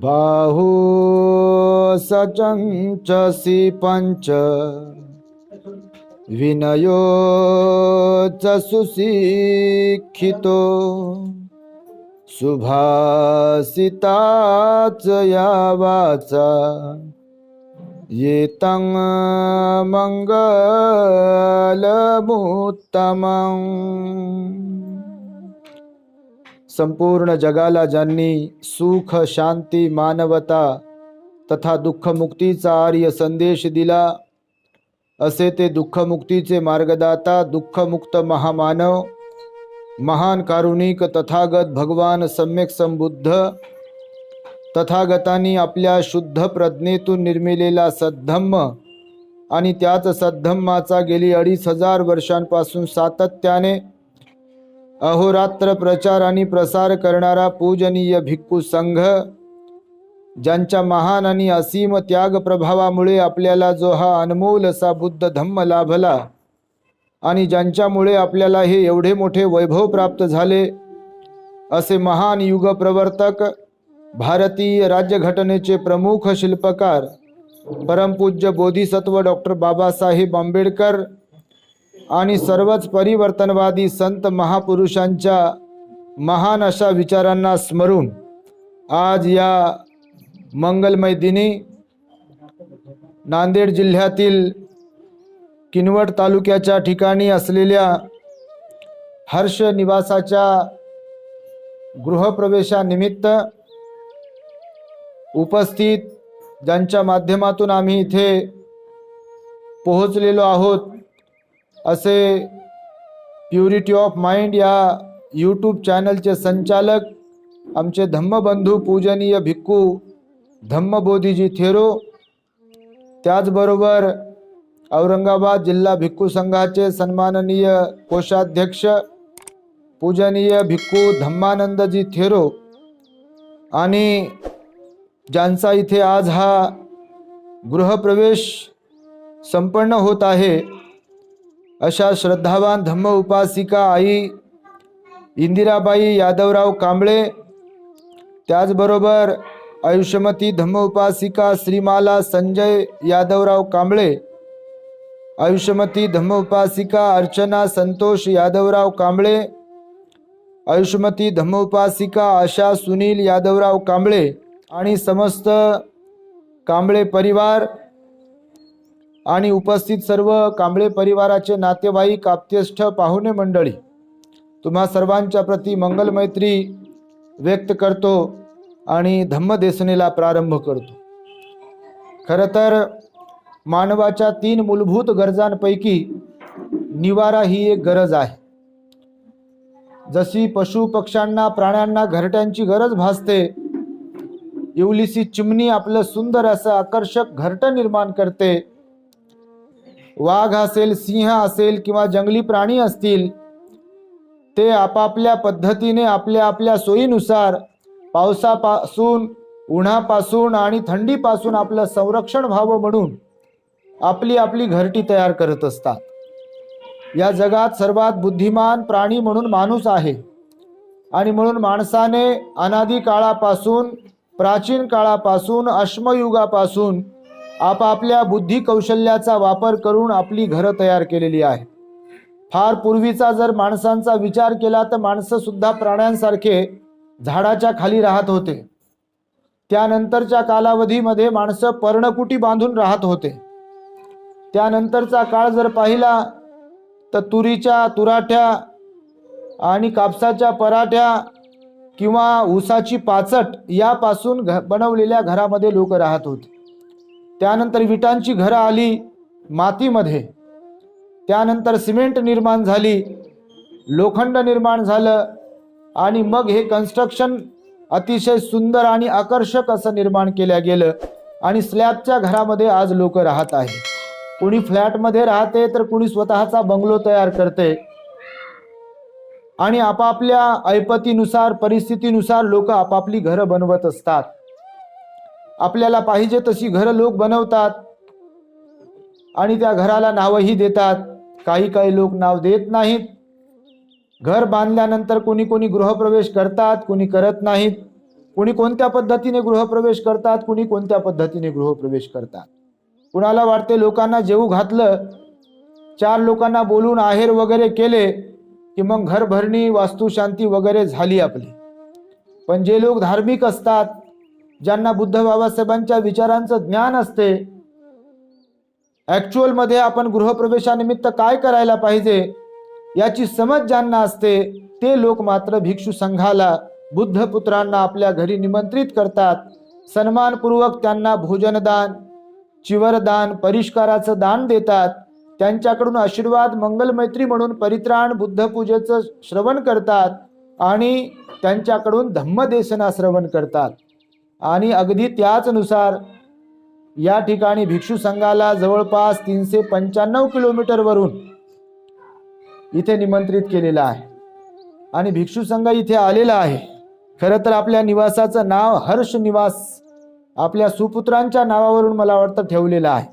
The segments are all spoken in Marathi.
बाहू सचंचसी पंच विनयो च सुशिक्षितो सुभाषिताच या वाचा येतं मंगलमुत्तमं। संपूर्ण जगाला ज्यांनी सुख शांती मानवता तथा दुःखमुक्तीचा आर्य संदेश दिला, असे ते दुःखमुक्तीचे मार्गदाता दुःखमुक्त महामानव महान कारुणिक तथागत भगवान सम्यक संबुद्ध तथागतांनी आपल्या शुद्ध प्रज्ञेतून निर्मिलेला सद्धम्म आणि त्याच सद्धम्माचा गेली 2500 वर्षांपासून सातत्याने अहोरात्र प्रचार आणि प्रसार करणारा पूजनीय भिक्खू संघ, ज्यांच्या महान आणि असीम त्याग प्रभावामुळे आपल्याला जो हा अनमोल असा बुद्ध धम्म लाभला आणि ज्यांच्यामुळे आपल्याला हे एवढे मोठे वैभव प्राप्त झाले, असे महान युग प्रवर्तक भारतीय राज्यघटनेचे प्रमुख शिल्पकार परमपूज्य बोधिसत्व डॉक्टर बाबासाहेब आंबेडकर आणि सर्वच परिवर्तनवादी संत महापुरुषांच्या महान अशा विचारांना स्मरून आज या मंगलमय दिनी नांदेड जिल्ह्यातील किनवट तालुक्याच्या ठिकाणी असलेल्या हर्ष निवासाच्या गृहप्रवेशानिमित्त उपस्थित ज्यांच्या माध्यमातून आम्ही इथे पोहोचलेलो आहोत, असे प्युरिटी ऑफ माइंड या यूट्यूब चॅनलचे संचालक आमचे धम्मबंधू पूजनीय भिक्खू धम्मबोधीजी थेरो, त्याचबरोबर औरंगाबाद जिल्हा भिक्खू संघाचे सन्माननीय कोषाध्यक्ष पूजनीय भिक्खू धम्मानंदजी थेरो आणि ज्यांचा इथे आज हा गृहप्रवेश संपन्न होत आहे, अशा श्रद्धावान धम्म उपासिका आई इंदिराबाई यादवराव कांबळे, त्याचबरोबर आयुष्यमती धम्म उपासिका श्रीमाला संजय यादवराव कांबळे, आयुष्यमती धम्म उपासिका अर्चना संतोष यादवराव कांबळे, आयुष्यमती धम्म उपासिका आशा सुनील यादवराव कांबळे आणि समस्त कांबळे परिवार आणि उपस्थित सर्व कांबळे परिवाराचे नातेवाईक, आप्तेष्ट, पाहुणे मंडळी, तुम्हा सर्वांच्या प्रती मंगलमैत्री व्यक्त करतो आणि धम्मदेशनेला प्रारंभ करतो। खरं तर मानवाच्या 3 मूलभूत गरजांपैकी निवारा ही एक गरज आहे। जशी पशु पक्ष्यांना प्राण्यांना घरट्यांची गरज भासते, एवढीशी चिमणी आपलं सुंदर असं आकर्षक घरटं निर्माण करते। वाघ असेल, सिंह असेल किंवा जंगली प्राणी असतील, ते आपापल्या पद्धतीने आपल्या आपल्या सोयीनुसार पावसापासून, उन्हापासून आणि थंडीपासून आपलं संरक्षण व्हावं म्हणून आपली आपली घरटी तयार करत असतात। या जगात सर्वात बुद्धिमान प्राणी म्हणून माणूस आहे आणि म्हणून माणसाने अनादी काळापासून, प्राचीन काळापासून, अश्मयुगापासून आपापल्या बुद्धी कौशल्याचा वापर करून आपली घरं तयार केलेली आहे। फार पूर्वीचा जर माणसांचा विचार केला तर माणसं सुद्धा प्राण्यांसारखे झाडाच्या खाली राहत होते। त्यानंतरच्या कालावधीमध्ये माणसं पर्णकुटी बांधून राहत होते। त्यानंतरचा काळ जर पाहिला तर तुरीच्या तुराठ्या आणि कापसाच्या पराठ्या किंवा ऊसाची पाचट यापासून बनवलेल्या घरामध्ये लोक राहत होते। त्यानंतर विटांची घरं आली मातीमध्ये, त्यानंतर सिमेंट निर्माण झाली, लोखंड निर्माण झालं आणि मग हे कन्स्ट्रक्शन अतिशय सुंदर आणि आकर्षक असं निर्माण केलं गेलं आणि स्लॅबच्या घरामध्ये आज लोक राहत आहे। कुणी फ्लॅटमध्ये राहते तर कुणी स्वतःचा बंगलो तयार करते आणि आपापल्या ऐपतीनुसार, परिस्थितीनुसार लोक आपापली घरं बनवत असतात। आपल्याला पाहिजे तशी घरं लोक बनवतात आणि त्या घराला नावही देतात। काही काही लोक नाव देत नाहीत। घर बांधल्यानंतर कोणी कोणी गृहप्रवेश करतात, कोणी करत नाहीत। कुणी कोणत्या पद्धतीने गृहप्रवेश करतात, कुणी कोणत्या पद्धतीने गृहप्रवेश करतात. कुणाला वाटते लोकांना जेवू घातलं, 4 लोकांना बोलून आहेर वगैरे केले की मग घरभरणी वास्तुशांती वगैरे झाली आपली. पण जे लोक धार्मिक असतात, ज्यांना बुद्ध बाबासाहेबांच्या विचारांचं ज्ञान असते, ॲक्च्युअल मध्ये आपण गृहप्रवेशानिमित्त काय करायला पाहिजे याची समज ज्यांना असते, ते लोक मात्र भिक्षू संघाला, बुद्ध पुत्रांना आपल्या घरी निमंत्रित करतात. सन्मानपूर्वक त्यांना भोजनदान, चिवरदान, परिष्काराचं दान देतात. त्यांच्याकडून आशीर्वाद, मंगलमैत्री म्हणून परित्राण, बुद्ध पूजेचं श्रवण करतात आणि त्यांच्याकडून धम्मदेशना श्रवण करतात. आणि अगदी त्याचनुसार या ठिकाणी भिक्षू संघाला जवळपास 395 किलोमीटरवरून इथे निमंत्रित केलेलं आहे आणि भिक्षू संघ इथे आलेला आहे. खरं तर आपल्या निवासाचं नाव हर्ष निवास आपल्या सुपुत्रांच्या नावावरून मला वाटतं ठेवलेलं आहे.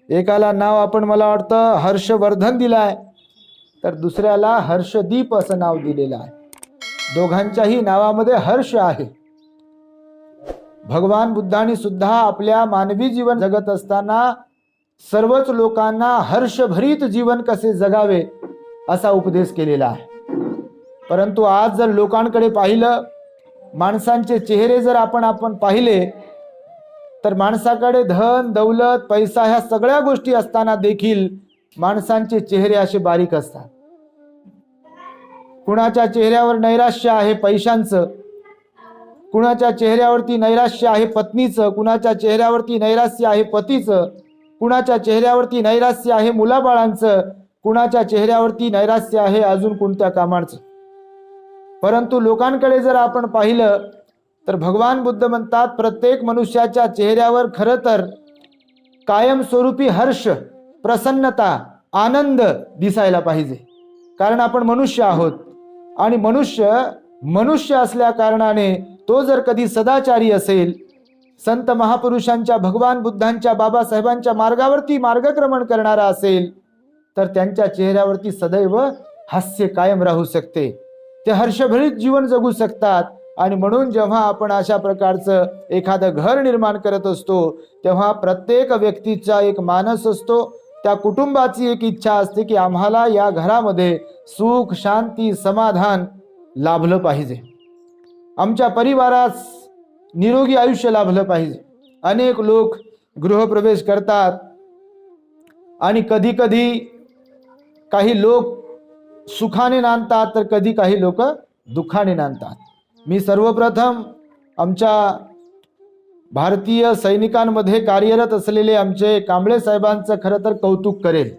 एकाला नाव आपण मला वाटतं हर्षवर्धन दिलं आहे, तर दुसऱ्याला हर्षदीप असं नाव दिलेलं आहे. दोघांच्याही नावामध्ये हर्ष आहे. भगवान बुद्धांनी सुद्धा आपल्या मानवी जीवन जगत असताना सर्वच लोकांना हर्षभरीत जीवन कसे जगावे असा उपदेश केलेला आहे. परंतु आज जर लोकांकडे पाहिलं, माणसांचे चेहरे जर आपण पाहिले, तर माणसाकडे धन, दौलत, पैसा ह्या सगळ्या गोष्टी असताना देखील माणसांचे चेहरे असे बारीक असतात. कुणाच्या चेहऱ्यावर नैराश्य आहे पैशांचं, कुणाच्या चेहऱ्यावरती नैराश्य आहे पत्नीचं, कुणाच्या चेहऱ्यावरती नैराश्य आहे पतीचं, कुणाच्या चेहऱ्यावरती नैराश्य आहे मुलाबाळांचं, कुणाच्या चेहऱ्यावरती नैराश्य आहे अजून कोणत्या कामाचं. परंतु लोकांकडे जर आपण पाहिलं तर भगवान बुद्ध म्हणतात, प्रत्येक मनुष्याच्या चेहऱ्यावर खरं तर कायमस्वरूपी हर्ष, प्रसन्नता, आनंद दिसायला पाहिजे. कारण आपण मनुष्य आहोत आणि मनुष्य असल्या कारणाने तो जर कधी सदाचारी असेल, संत महापुरुषांच्या, भगवान बुद्धांच्या, बाबासाहेबांच्या मार्गावरती मार्गक्रमण करणारा असेल, तर त्यांच्या चेहऱ्यावरती सदैव हास्य कायम राहू शकते. ते हर्षभरीत जीवन जगू शकतात. आणि म्हणून जेव्हा आपण अशा प्रकारचं एखादं घर निर्माण करत असतो, तेव्हा प्रत्येक व्यक्तीचा एक मानस असतो, त्या कुटुंबाची एक इच्छा असते की आम्हाला या घरामध्ये सुख, शांती, समाधान लाभलं पाहिजे, आमच्या परिवारास निरोगी आयुष्य लाभलं पाहिजे. अनेक लोक गृहप्रवेश करतात आणि कधी कधी काही लोक सुखाने नांदतात, तर कधी काही लोक दुःखाने नांदतात. मी सर्वप्रथम आमच्या भारतीय सैनिकांमध्ये कार्यरत असलेले आमचे कांबळे साहेबांचं खरं तर कौतुक करेल,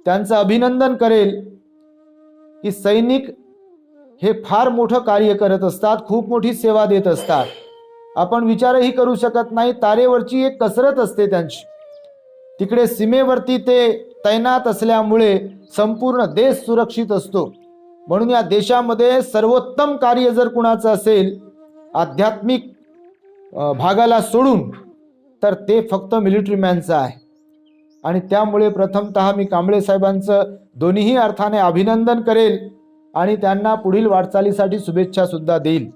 त्यांचं अभिनंदन करेल की सैनिक हे फार मोठं कार्य करत असतात, खूप मोठी सेवा देत असतात. आपण विचारही करू शकत नाही, तारेवरची एक कसरत असते त्यांची. तिकडे सीमेवरती ते तैनात असल्यामुळे संपूर्ण देश सुरक्षित असतो. म्हणून या देशामध्ये सर्वोत्तम कार्य जर कुणाचं असेल आध्यात्मिक भागाला सोडून, तर ते फक्त मिलिटरी मॅनचं आहे. आणि त्यामुळे प्रथमतः मी कांबळे साहेबांचं दोन्हीही अर्थाने अभिनंदन करेल आणि त्यांना पुढील वाटचालीसाठी शुभेच्छा सुद्धा देईल.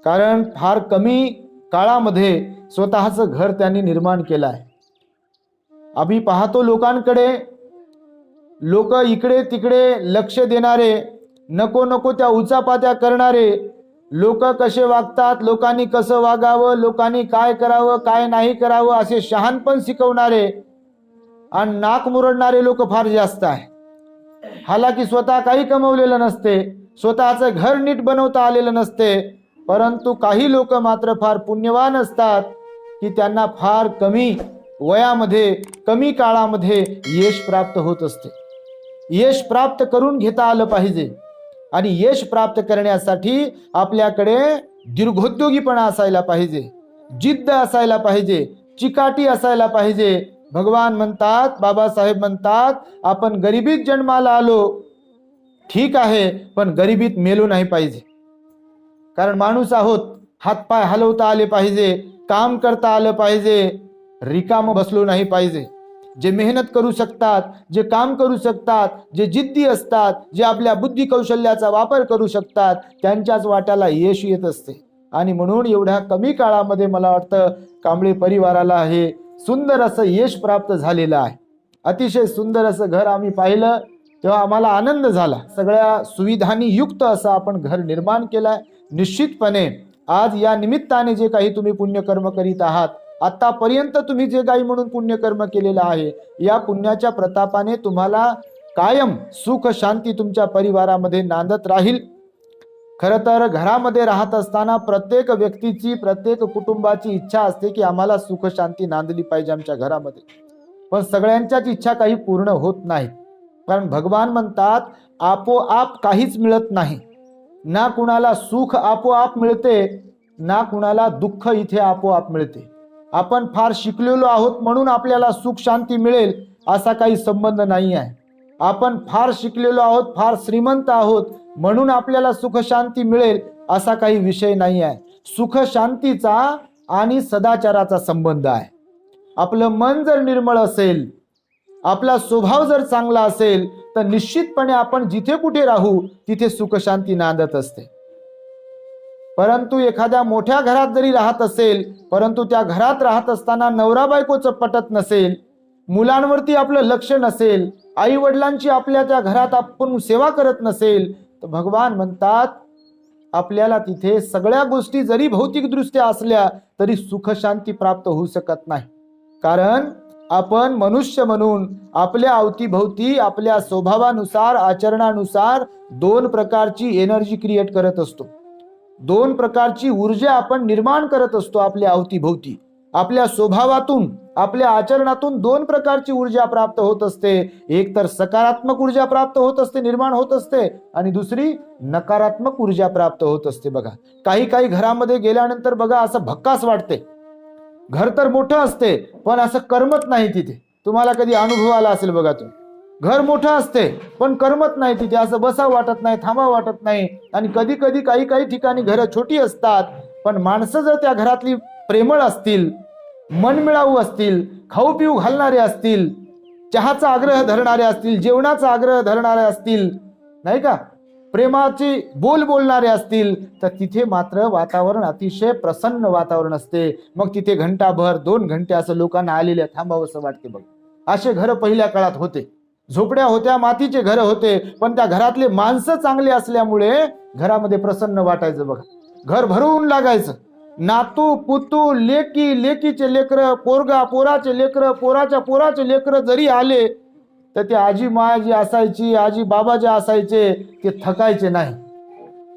कारण फार कमी काळामध्ये स्वतःचं घर त्यांनी निर्माण केलं आहे. आम्ही पाहतो लोकांकडे, लोक इकडे तिकडे लक्ष देणारे, नको नको त्या उचापात्या करणारे, लोक कसे वागतात, लोकांनी कसं वागावं, लोकांनी काय करावं काय नाही करावं असे शहाणपण शिकवणारे आणि नाक मुरडणारे लोक फार जास्त आहे. हालाकी स्वतः काही कमवलेलं नसते, स्वतःचं घर नीट बनवता आलेलं नसते, परंतु काही लोक मात्र फार पुण्यवान असतात की त्यांना फार कमी वयामध्ये, कमी काळामध्ये यश प्राप्त होत असते. यश प्राप्त करून घेता आलं पाहिजे आणि यश प्राप्त करण्यासाठी आपल्याकडे दीर्घोद्योगीपणा असायला पाहिजे, जिद्द असायला पाहिजे, चिकाटी असायला पाहिजे. भगवान म्हणतात, बाबासाहेब म्हणतात, आपण गरिबीत जन्माला आलो ठीक आहे, पण गरिबीत मेलो नाही पाहिजे. कारण माणूस आहोत, हातपाय हलवता आले पाहिजे, काम करता आलं पाहिजे, रिकाम बसलो नाही पाहिजे. जे मेहनत करू शकतात, जे काम करू शकतात, जे जिद्दी असतात, जे आपल्या बुद्धी कौशल्याचा वापर करू शकतात, त्यांच्याच वाट्याला यश येत असते. आणि म्हणून एवढ्या कमी काळामध्ये मला वाटतं कांबळे परिवाराला हे सुंदर असं यश प्राप्त झालेलं आहे. अतिशय सुंदर असं घर आम्ही पाहिलं तेव्हा आम्हाला आनंद झाला. सगळ्या सुविधांनी युक्त असं आपण घर निर्माण केलंय. निश्चितपणे आज या निमित्ताने जे काही तुम्ही पुण्यकर्म करीत आहात, आतापर्यंत तुम्ही जे काही म्हणून पुण्यकर्म केलेलं आहे, या पुण्याच्या प्रतापाने तुम्हाला कायम सुख शांती तुमच्या परिवारामध्ये नांदत राहील. खरं तर घरामध्ये राहत असताना प्रत्येक व्यक्तीची, प्रत्येक कुटुंबाची इच्छा असते की आम्हाला सुख शांती नांदली पाहिजे आमच्या घरामध्ये. पण सगळ्यांच्याच इच्छा काही पूर्ण होत नाहीत. कारण भगवान म्हणतात आपोआप काहीच मिळत नाही. ना कुणाला सुख आपोआप मिळते, ना कुणाला दुःख इथे आपोआप मिळते. आपण फार शिकलेलो आहोत म्हणून आपल्याला सुख शांती मिळेल असा काही संबंध नाही आहे. आपण फार शिकलेलो आहोत, फार श्रीमंत आहोत म्हणून आपल्याला सुख शांती मिळेल असा काही विषय नाही आहे. सुख शांतीचा आणि सदाचाराचा संबंध आहे. आपलं मन जर निर्मळ असेल, आपला स्वभाव जर चांगला असेल, तर निश्चितपणे आपण जिथे कुठे राहू तिथे सुख शांती नांदत असते. परंतु एखाद्या मोठ्या घरात जरी राहत असेल, परंतु त्या घरात राहत असताना नवरा बायकोचं पटत नसेल, मुलांवरती आपलं लक्ष नसेल, आई वडिलांची आपल्या त्या घरात आपण सेवा करत नसेल, तर भगवान म्हणतात आपल्याला तिथे सगळ्या गोष्टी जरी भौतिकदृष्ट्या असल्या तरी सुख शांती प्राप्त होऊ शकत नाही. कारण आपण मनुष्य म्हणून आपल्या अवतीभोवती आपल्या स्वभावानुसार, आचरणानुसार दोन प्रकारची एनर्जी क्रिएट करत असतो. दोन प्रकारची ऊर्जा आपण निर्माण करत असतो आपल्या अवतीभोवती. आपल्या स्वभावातून, आपल्या आचरणातून दोन प्रकारची ऊर्जा प्राप्त होत असते. एक तर सकारात्मक ऊर्जा प्राप्त होत असते, निर्माण होत असते, आणि दुसरी नकारात्मक ऊर्जा प्राप्त होत असते. बघा, काही काही घरामध्ये गेल्यानंतर बघा असं भक्कास वाटते. घर तर मोठं असते पण असं करमत नाही तिथे. तुम्हाला कधी अनुभव आला असेल बघा. तुम्ही घर मोठं असते पण करमत नाही तिथे, असं बसावं वाटत नाही, थांबावं वाटत नाही. आणि कधी कधी काही काही ठिकाणी घरं छोटी असतात पण माणसं जर त्या घरातली प्रेमळ असतील, मनमिळावू असतील, खाऊ पिऊ घालणारे असतील, चहाचा आग्रह धरणारे असतील, जेवणाचा आग्रह धरणारे असतील, नाही का, प्रेमाची बोल बोलणारे असतील, तर तिथे मात्र वातावरण अतिशय प्रसन्न वातावरण असते. मग तिथे घंटाभर, 2 घंटे असं लोकांना आलेल्या थांबावं असं वाटते. बघ, असे घर पहिल्या काळात होते. झोपड्या होत्या, मातीचे घर होते, पण त्या घरातले माणसं चांगले असल्यामुळे घरामध्ये प्रसन्न वाटायचं. बघा, घर भरून लागायचं. नातू पुतू, लेकी, लेकीचे लेकर, पोरगा पोराचे लेकर, पोराच्या पोराचे लेकर जरी आले तर ते आजी माजी असायची, आजी बाबा जे असायचे ते थकायचे नाही,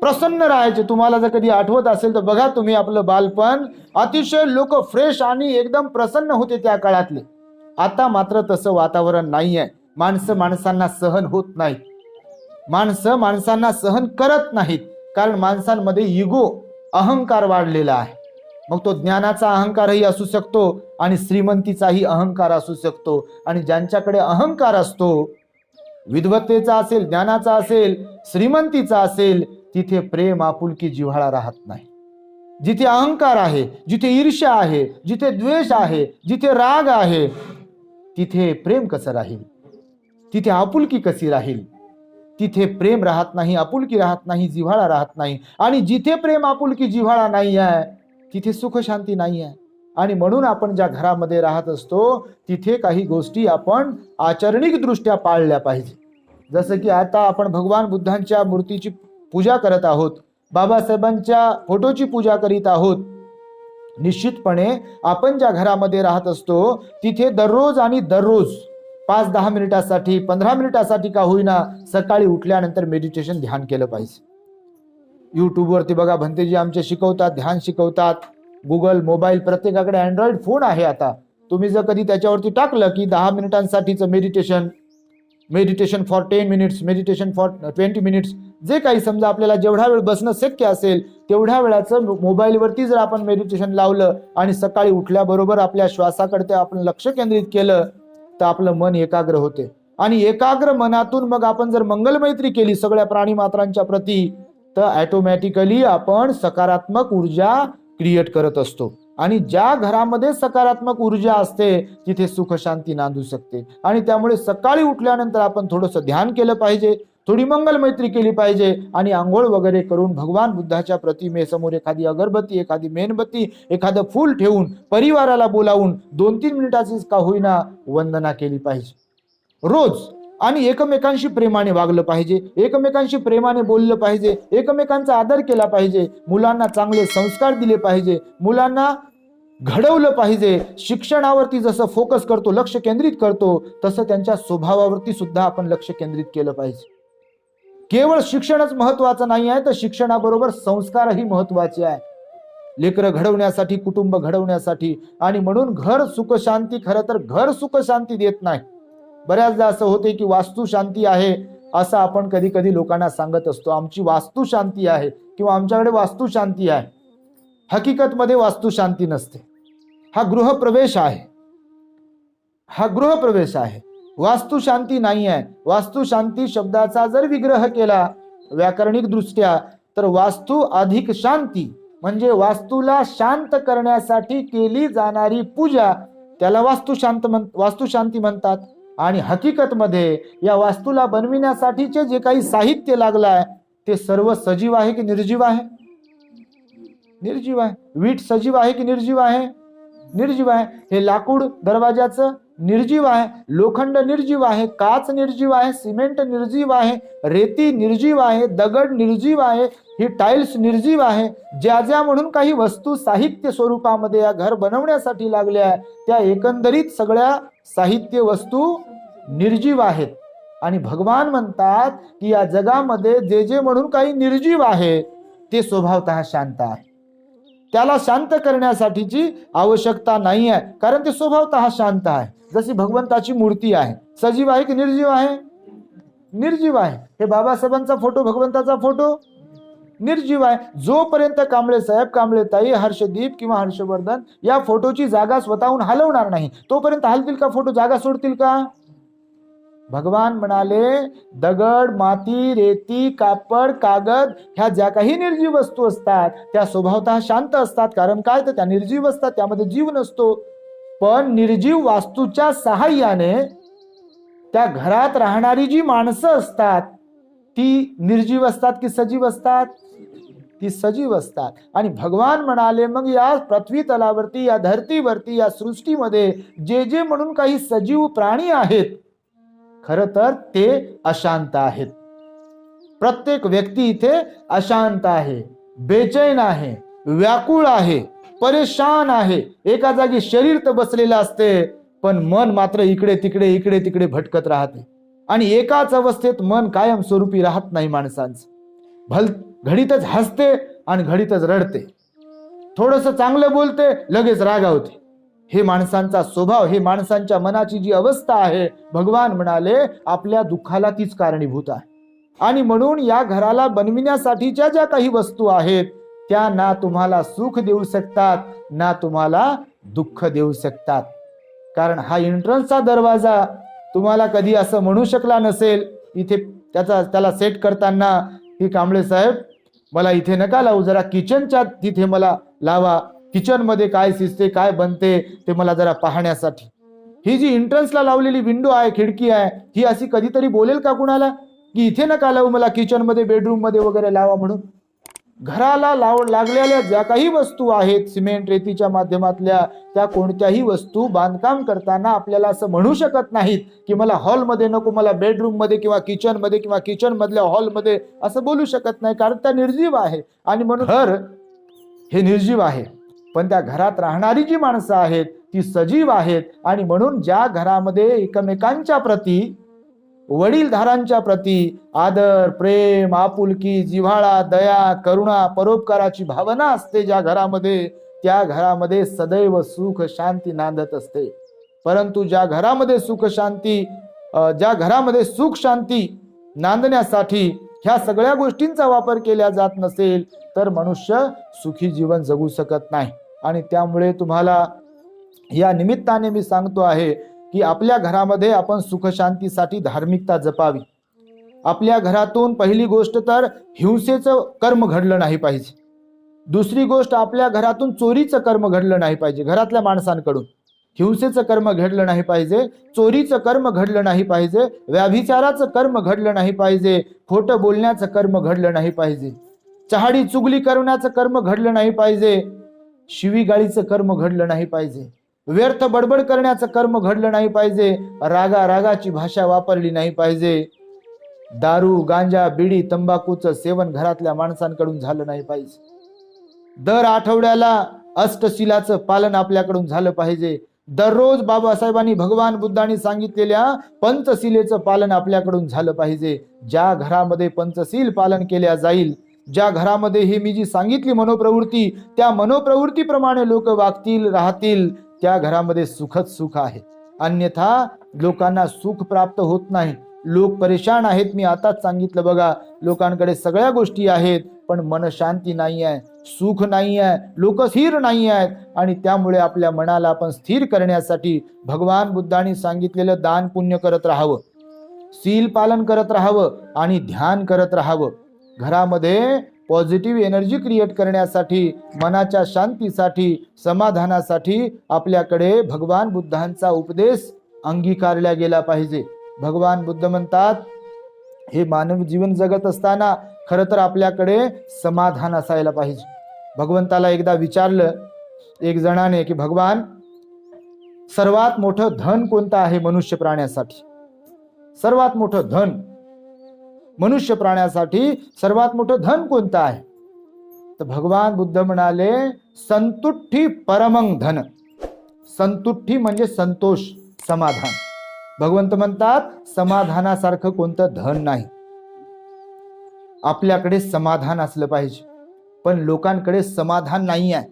प्रसन्न राहायचे. तुम्हाला जर कधी आठवत असेल तर बघा तुम्ही आपलं बालपण, अतिशय लोक फ्रेश आणि एकदम प्रसन्न होते त्या काळातले. आता मात्र तसं वातावरण नाही आहे. माणसं माणसांना सहन होत नाहीत, माणसं माणसांना सहन करत नाहीत. कारण माणसांमध्ये इगो, अहंकार वाढलेला आहे. मग तो ज्ञानाचा अहंकारही असू शकतो आणि श्रीमंतीचाही अहंकार असू शकतो. आणि ज्यांच्याकडे अहंकार असतो, विद्वत्तेचा असेल, ज्ञानाचा असेल, श्रीमंतीचा असेल, तिथे प्रेम, आपुलकी, जिव्हाळा राहत नाही. जिथे अहंकार आहे, जिथे ईर्ष्या आहे, जिथे द्वेष आहे, जिथे राग आहे, तिथे प्रेम कसं राहील? तिथे आपुलकी कशी राहील? तिथे प्रेम राहत नाही, आपुलकी राहत नाही, जिव्हाळा राहत नाही. आणि जिथे प्रेम, आपुलकी, जिव्हाळा नाही आहे तिथे सुख शांती नाही आहे. आणि म्हणून आपण ज्या घरामध्ये राहत असतो तिथे काही गोष्टी आपण आचरणिक दृष्ट्या पाळल्या पाहिजे. जसं की आता आपण भगवान बुद्धांच्या मूर्तीची पूजा करत आहोत, बाबासाहेबांच्या फोटोची पूजा करीत आहोत. निश्चितपणे आपण ज्या घरामध्ये राहत असतो तिथे दररोज आणि दररोज 5-10 मिनिटासाठी, 15 मिनिटासाठी का होईना, सकाळी उठल्यानंतर मेडिटेशन, ध्यान केलं पाहिजे. यूट्यूबवरती बघा भंतेजी आमचे शिकवतात, ध्यान शिकवतात. गुगल, मोबाईल, प्रत्येकाकडे अँड्रॉइड फोन आहे. आता तुम्ही जर कधी त्याच्यावरती टाकलं की 10 मिनिटांसाठीचं meditation for 10 minutes, meditation for 20 minutes, जे काही समजा आपल्याला जेवढा वेळ बसणं शक्य असेल तेवढ्या वेळाचं मोबाईलवरती जर आपण मेडिटेशन लावलं आणि सकाळी उठल्याबरोबर आपल्या श्वासाकडे आपण लक्ष केंद्रित केलं तर आपलं मन एकाग्र होते. आणि एकाग्र मनातून मग आपण जर मंगलमैत्री केली सगळ्या प्राणी मात्रांच्या प्रती, तर ऑटोमॅटिकली आपण सकारात्मक ऊर्जा क्रिएट करत असतो. आणि ज्या घरामध्ये सकारात्मक ऊर्जा असते तिथे सुख शांती नांदू शकते. आणि त्यामुळे सकाळी उठल्यानंतर आपण थोडंसं ध्यान केलं पाहिजे, थोडी मंगल मैत्री केली पाहिजे आणि आंघोळ वगैरे करून भगवान बुद्धाच्या प्रतिमेसमोर एखादी अगरबत्ती, एखादी मेणबत्ती, एखादं फूल ठेवून परिवाराला बोलावून 2-3 मिनिटाचीच का होईना वंदना केली पाहिजे रोज. आणि एकमेकांशी प्रेमाने वागलं पाहिजे, एकमेकांशी प्रेमाने बोललं पाहिजे, एकमेकांचा आदर केला पाहिजे, मुलांना चांगले संस्कार दिले पाहिजे, मुलांना घडवलं पाहिजे. शिक्षणावरती जसं फोकस करतो, लक्ष केंद्रित करतो, तसं त्यांच्या स्वभावावरती सुद्धा आपण लक्ष केंद्रित केलं पाहिजे. केवळ शिक्षणच महत्वाचं नाही आहे, तर शिक्षणाबरोबर संस्कारही महत्वाचे आहे लेकरं घडवण्यासाठी, कुटुंब घडवण्यासाठी. आणि म्हणून घर सुख शांती, खरं तर घर सुख शांती देत नाही. बऱ्याचदा असं होते की वास्तू शांती आहे असं आपण कधी कधी लोकांना सांगत असतो, आमची वास्तू शांती आहे किंवा आमच्याकडे वास्तू शांती आहे. हकीकतमध्ये वास्तू शांती नसते. हा गृहप्रवेश आहे, हा गृहप्रवेश आहे, वास्तू शांती नाही आहे. वास्तू शांती शब्दाचा जर विग्रह केला व्याकरणिक दृष्ट्या तर वास्तू अधिक शांती म्हणजे वास्तूला शांत करण्यासाठी केली जाणारी पूजा, त्याला वास्तू शांती म्हणतात. आणि हकीकतमध्ये या वास्तूला बनविण्यासाठीचे जे काही साहित्य लागलाय ते सर्व सजीव आहे की निर्जीव आहे? निर्जीव आहे. वीट सजीव आहे की निर्जीव आहे? निर्जीव आहे. हे लाकूड दरवाजाचं निर्जीव आहे, लोखंड निर्जीव आहे, काच निर्जीव आहे, सिमेंट निर्जीव आहे, रेती निर्जीव आहे, दगड निर्जीव आहे, ही टाइल्स निर्जीव आहे. ज्या ज्या म्हणून काही वस्तू साहित्य स्वरूपामध्ये या घर बनवण्यासाठी लागल्या त्या एकंदरीत सगळ्या साहित्य वस्तू निर्जीव आहेत. आणि भगवान म्हणतात की या जगामध्ये जे जे म्हणून काही निर्जीव आहे ते स्वभावतः शांत आहे. त्याला शांत करण्यासाठीची आवश्यकता नाही आहे, कारण ते स्वभावतः शांत आहे. जशी भगवंताची मूर्ती आहे, सजीव आहे की निर्जीव आहे? निर्जीव आहे. हे बाबासाहेबांचा फोटो, भगवंताचा फोटो निर्जीव आहे. जोपर्यंत कांबळे साहेब, कांबळे ताई, हर्षदीप किंवा हर्षवर्धन या फोटोची जागा स्वतःहून हलवणार नाही तोपर्यंत हलतील का फोटो? जागा सोडतील का? भगवान म्हणाले दगड, माती, रेती, कापड, कागद ह्या ज्या काही निर्जीव वस्तू असतात त्या स्वभावतः शांत असतात. कारण काय? तर त्या निर्जीव असतात, त्यामध्ये जीव नसतो. पण निर्जीव वास्तूच्या सहाय्याने त्या घरात राहणारी जी माणसं असतात ती निर्जीव असतात की सजीव असतात? ती सजीव असतात. आणि भगवान म्हणाले मग या पृथ्वी तलावरती, या धरतीवरती, या सृष्टीमध्ये जे जे म्हणून काही सजीव प्राणी आहेत खरं तर ते अशांत आहेत. प्रत्येक व्यक्ती इथे अशांत आहे, बेचैन आहे, व्याकुळ आहे, परेशान आहे. एका जागी शरीर तर बसलेलं असते पण मन मात्र इकडे तिकडे भटकत राहते. आणि एकाच अवस्थेत मन कायम स्वरूपी राहत नाही माणसांचं. घडीतच हसते आणि घडीतच रडते, थोडंसं चांगलं बोलते लगेच रागावते. हे माणसांचा स्वभाव, हे माणसांच्या मनाची जी अवस्था आहे, भगवान म्हणाले आपल्या दुःखाला तीच कारणीभूत आहे. आणि म्हणून या घराला बनविण्यासाठीच्या ज्या काही वस्तू आहेत त्या ना तुम्हाला सुख देऊ शकतात ना तुम्हाला दुःख देऊ शकतात. कारण हा एंट्रन्सचा दरवाजा तुम्हाला कधी असं म्हणू शकला नसेल इथे त्याला सेट करताना की कांबळे साहेब मला इथे नका लावू, जरा किचनच्या तिथे मला लावा, किचन मध्ये काय शिजते काय बनते ते मला जरा पाहण्यासाठी. ही जी एंट्रन्सला लावलेली विंडो आहे, खिडकी आहे, ही अशी कधीतरी बोलेल का कुणाला की इथे नका लावू, मला किचन मध्ये बेडरूम मध्ये वगैरे लावा म्हणून? घराला लागलेल्या ज्या काही वस्तू आहेत सिमेंट रेतीच्या माध्यमातल्या त्या कोणत्याही वस्तू बांधकाम करताना आपल्याला असं म्हणू शकत नाहीत की मला हॉलमध्ये नको, मला बेडरूम मध्ये किंवा किचन मध्ये किंवा किचन मधल्या हॉलमध्ये असं बोलू शकत नाही, कारण त्या निर्जीव आहे. आणि म्हणून घर हे निर्जीव आहे पण त्या घरात राहणारी जी माणसं आहेत ती सजीव आहेत. आणि म्हणून ज्या घरामध्ये एकमेकांच्या प्रती, वडीलधारांच्या प्रती आदर, प्रेम, आपुलकी, जिव्हाळा, दया, करुणा, परोपकाराची भावना असते ज्या घरामध्ये, त्या घरामध्ये सदैव सुख शांती नांदत असते. परंतु ज्या घरामध्ये सुख शांती नांदण्यासाठी ह्या सगळ्या गोष्टींचा वापर केला जात नसेल तर मनुष्य सुखी जीवन जगू शकत नाही. आणि त्यामुळे तुम्हाला या निमित्ताने मी सांगतो आहे की आपल्या घरामध्ये आपण सुखशांतीसाठी धार्मिकता जपावी. आपल्या घरातून पहिली गोष्ट तर हिंसेचं कर्म घडलं नाही पाहिजे. दुसरी गोष्ट आपल्या घरातून चोरीचं कर्म घडलं नाही पाहिजे घरातल्या माणसांकडून. हिंसेचं कर्म घडलं नाही पाहिजे, चोरीचं कर्म घडलं नाही पाहिजे, व्याभिचाराचं कर्म घडलं नाही पाहिजे, खोटं बोलण्याचं कर्म घडलं नाही पाहिजे, चहाडी चुगली करण्याचं कर्म घडलं नाही पाहिजे, शिवीगाळीचं कर्म घडलं नाही पाहिजे, व्यर्थ बडबड करण्याचं कर्म घडलं नाही पाहिजे, रागाची भाषा वापरली नाही पाहिजे, दारू गांजा बिडी तंबाखूचं सेवन घरातल्या माणसांकडून झालं नाही पाहिजे, दर आठवड्याला अष्टशिलाचं पालन आपल्याकडून झालं पाहिजे, दररोज बाबासाहेबांनी भगवान बुद्धांनी सांगितलेल्या पंचशिलेचं पालन आपल्याकडून झालं पाहिजे. ज्या घरामध्ये पंचशील पालन केल्या जाईल, ज्या घरामध्ये हे मी जी सांगितली मनोप्रवृत्ती, त्या मनोप्रवृत्तीप्रमाणे लोक वागतील राहतील, त्या घरामध्ये सुखच सुख आहे. अन्यथा लोकांना सुख प्राप्त होत नाही. लोक परेशान आहेत. मी आताच सांगितलं बघा, लोकांकडे सगळ्या गोष्टी आहेत पण मनशांती नाही आहे, सुख नाही आहे, लोक स्थिर नाही आहेत. आणि त्यामुळे आपल्या मनाला आपण स्थिर करण्यासाठी भगवान बुद्धांनी सांगितलेलं दान पुण्य करत राहावं, शील पालन करत राहावं आणि ध्यान करत राहावं. घरामध्ये पॉझिटिव्ह एनर्जी क्रिएट करण्यासाठी, मनाच्या शांतीसाठी, समाधानासाठी आपल्याकडे भगवान बुद्धांचा उपदेश अंगीकारला गेला पाहिजे. भगवान बुद्ध म्हणतात, हे मानव जीवन जगत असताना खरं तर आपल्याकडे समाधान असायला पाहिजे. भगवंताला एकदा विचारलं एक जणाने की भगवान, सर्वात मोठं धन कोणतं आहे मनुष्य प्राण्यासाठी? सर्वात मोठं धन मनुष्य प्राण्यासाठी सर्वात मोठं धन कोणतं आहे? तर भगवान बुद्ध म्हणाले, संतुष्टी परमं धन. संतुष्टी म्हणजे संतोष, समाधान. भगवंत म्हणतात, समाधानासारखं कोणतं धन नाही. आपल्याकडे समाधान असलं पाहिजे, पण लोकांकडे समाधान नाही आहे.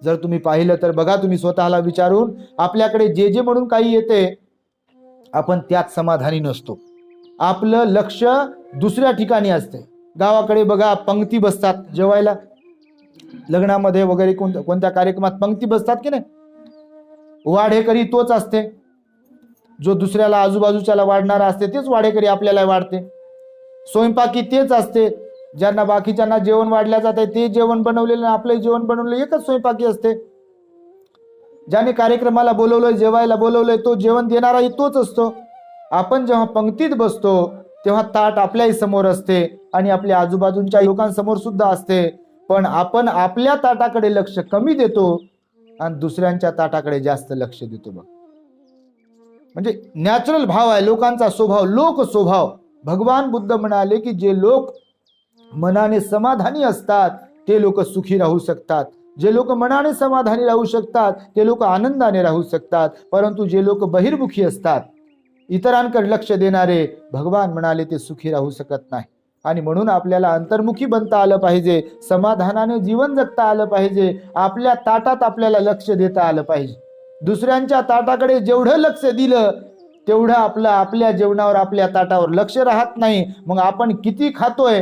जर तुम्ही पाहिलं तर बघा, तुम्ही स्वतःला विचारून, आपल्याकडे जे जे म्हणून काही येते आपण त्यात समाधानी नसतो. आपलं लक्ष दुसऱ्या ठिकाणी असते. गावाकडे बघा, पंक्ती बसतात जेवायला, लग्नामध्ये वगैरे कोणत्या कार्यक्रमात पंक्ती बसतात की नाही, वाढेकरी तोच असते. जो दुसऱ्याला आजूबाजूच्याला वाढणारा असते तेच वाढेकरी आपल्याला वाढते. स्वयंपाकी तेच असते. ज्यांना बाकीच्यांना जेवण वाढल्या जाते ते जेवण बनवलेलं, आपलं जेवण बनवलेलं एकच स्वयंपाकी असते. ज्याने कार्यक्रमाला बोलवलंय, जेवायला बोलवलंय, तो जेवण देणाराही तोच असतो. आपण जेव्हा पंक्तीत बसतो तेव्हा ताट आपल्याही समोर असते आणि आपल्या आजूबाजूच्या लोकांसमोर सुद्धा असते, पण आपण आपल्या ताटाकडे लक्ष कमी देतो आणि दुसऱ्यांच्या ताटाकडे जास्त लक्ष देतो. बघ, म्हणजे नॅचरल भाव आहे लोकांचा स्वभाव, लोक स्वभाव. भगवान बुद्ध म्हणाले की जे लोक मनाने समाधानी असतात ते लोक सुखी राहू शकतात. जे लोक मनाने समाधानी राहू शकतात ते लोक आनंदाने राहू शकतात. परंतु जे लोक बहिर्मुखी असतात, इतरांकडे लक्ष देणारे, भगवान म्हणाले ते सुखी राहू शकत नाही. आणि म्हणून आपल्याला अंतर्मुखी बनता आलं पाहिजे, समाधानाने जीवन जगता आलं पाहिजे, आपल्या ताटात आपल्याला लक्ष देता आलं पाहिजे. दुसऱ्यांच्या ताटाकडे जेवढं लक्ष दिलं तेवढं आपलं आपल्या जेवणावर, आपल्या ताटावर लक्ष राहत नाही. मग आपण किती खातोय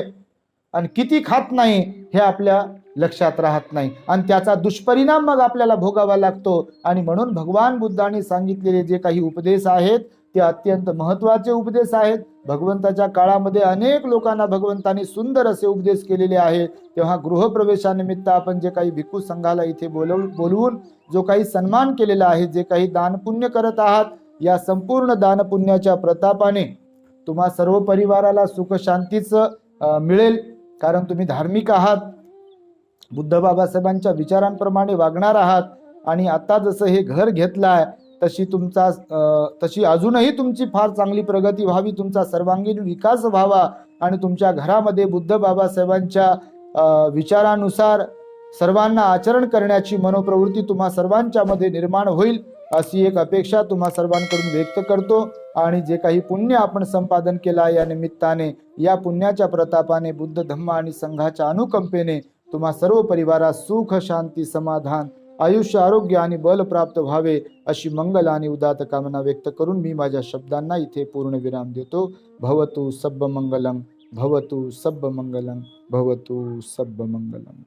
आणि किती खात नाही हे आपल्या लक्षात राहत नाही आणि त्याचा दुष्परिणाम मग आपल्याला भोगावा लागतो. आणि म्हणून भगवान बुद्धांनी सांगितलेले जे काही उपदेश आहेत ते अत्यंत महत्त्वाचे उपदेश आहेत. भगवंताच्या काळामध्ये अनेक लोकांना भगवंतांनी सुंदर असे उपदेश केलेले आहेत. तेव्हा गृहप्रवेशानिमित्त आपण जे काही भिक्खू संघाला इथे बोलवून जो काही सन्मान केलेला आहे, जे काही दानपुण्य करत आहात, या संपूर्ण दानपुण्याच्या प्रतापाने तुम्हा सर्व परिवाराला सुख शांतीचं मिळेल. कारण तुम्ही धार्मिक आहात, बुद्ध बाबासाहेबांच्या विचारांप्रमाणे वागणार आहात. आणि आता जसं हे घर घेतलाय तशी अजूनही तुमची फार चांगली प्रगती व्हावी, तुमचा सर्वांगीण विकास व्हावा आणि तुमच्या घरामध्ये बुद्ध बाबासाहेबांच्या विचारानुसार सर्वांना आचरण करण्याची मनोप्रवृत्ती तुम्हा सर्वांच्या मध्ये निर्माण होईल, अशी एक अपेक्षा तुम्हा सर्वांकडून व्यक्त करतो. आणि जे काही पुण्य आपण संपादन केला या निमित्ताने, या पुण्याच्या प्रतापाने, बुद्ध धम्म आणि संघाच्या अनुकंपेने तुम्हा सर्व परिवारास सुख शांती समाधान आयुष्य आरोग्य आणि बल प्राप्त व्हावे, अशी मंगल आणि उदात्त कामना व्यक्त करून मी माझ्या शब्दांना इथे पूर्ण विराम देतो. भवतु सब्ब मंगलम, भवतु सब्ब मंगलम, भवतु सब्ब मंगलम.